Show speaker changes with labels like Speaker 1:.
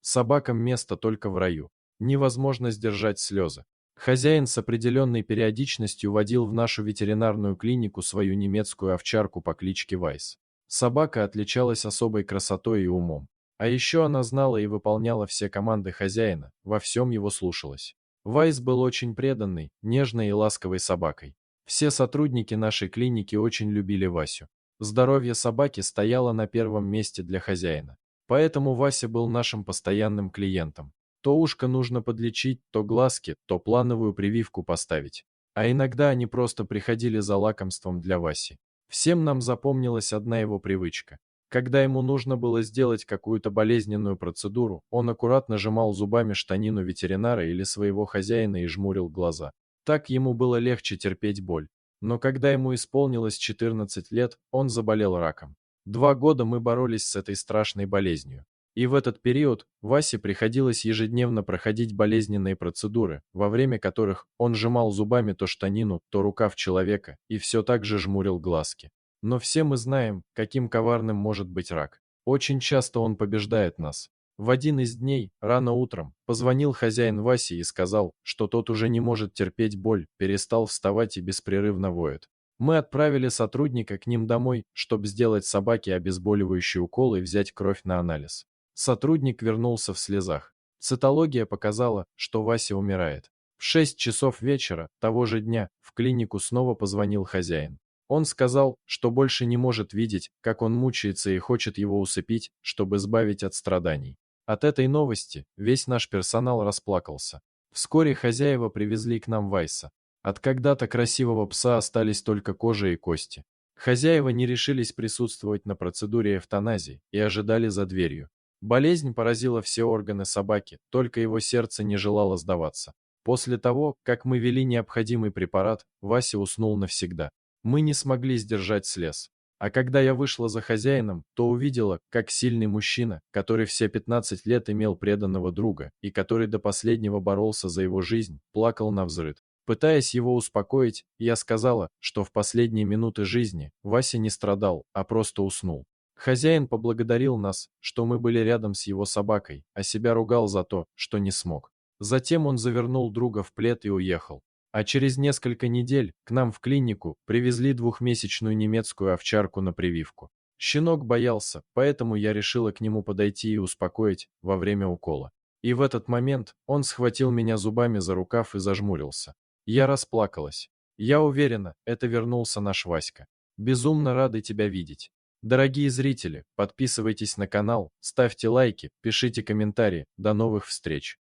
Speaker 1: Собакам место только в раю. Невозможно сдержать слезы. Хозяин с определенной периодичностью водил в нашу ветеринарную клинику свою немецкую овчарку по кличке Вайс. Собака отличалась особой красотой и умом. А еще она знала и выполняла все команды хозяина, во всем его слушалась. Вайс был очень преданной, нежной и ласковой собакой. Все сотрудники нашей клиники очень любили Васю. Здоровье собаки стояло на первом месте для хозяина. Поэтому Вася был нашим постоянным клиентом. То ушко нужно подлечить, то глазки, то плановую прививку поставить. А иногда они просто приходили за лакомством для Васи. Всем нам запомнилась одна его привычка. Когда ему нужно было сделать какую-то болезненную процедуру, он аккуратно сжимал зубами штанину ветеринара или своего хозяина и жмурил глаза. Так ему было легче терпеть боль. Но когда ему исполнилось 14 лет, он заболел раком. 2 года мы боролись с этой страшной болезнью. И в этот период Васе приходилось ежедневно проходить болезненные процедуры, во время которых он сжимал зубами то штанину, то рукав человека и все так же жмурил глазки. Но все мы знаем, каким коварным может быть рак. Очень часто он побеждает нас. В один из дней, рано утром, позвонил хозяин Васи и сказал, что тот уже не может терпеть боль, перестал вставать и беспрерывно воет. Мы отправили сотрудника к ним домой, чтобы сделать собаке обезболивающий укол и взять кровь на анализ. Сотрудник вернулся в слезах. Цитология показала, что Вася умирает. В 6 часов вечера того же дня в клинику снова позвонил хозяин. Он сказал, что больше не может видеть, как он мучается и хочет его усыпить, чтобы избавить от страданий. От этой новости весь наш персонал расплакался. Вскоре хозяева привезли к нам Вайса. От когда-то красивого пса остались только кожа и кости. Хозяева не решились присутствовать на процедуре эвтаназии и ожидали за дверью. Болезнь поразила все органы собаки, только его сердце не желало сдаваться. После того, как мы ввели необходимый препарат, Вася уснул навсегда. Мы не смогли сдержать слез. А когда я вышла за хозяином, то увидела, как сильный мужчина, который все 15 лет имел преданного друга и который до последнего боролся за его жизнь, плакал навзрыд. Пытаясь его успокоить, я сказала, что в последние минуты жизни Вася не страдал, а просто уснул. Хозяин поблагодарил нас, что мы были рядом с его собакой, а себя ругал за то, что не смог. Затем он завернул друга в плед и уехал. А через несколько недель к нам в клинику привезли 2-месячную немецкую овчарку на прививку. Щенок боялся, поэтому я решила к нему подойти и успокоить во время укола. И в этот момент он схватил меня зубами за рукав и зажмурился. Я расплакалась. Я уверена, это вернулся наш Васька. Безумно рады тебя видеть. Дорогие зрители, подписывайтесь на канал, ставьте лайки, пишите комментарии. До новых встреч.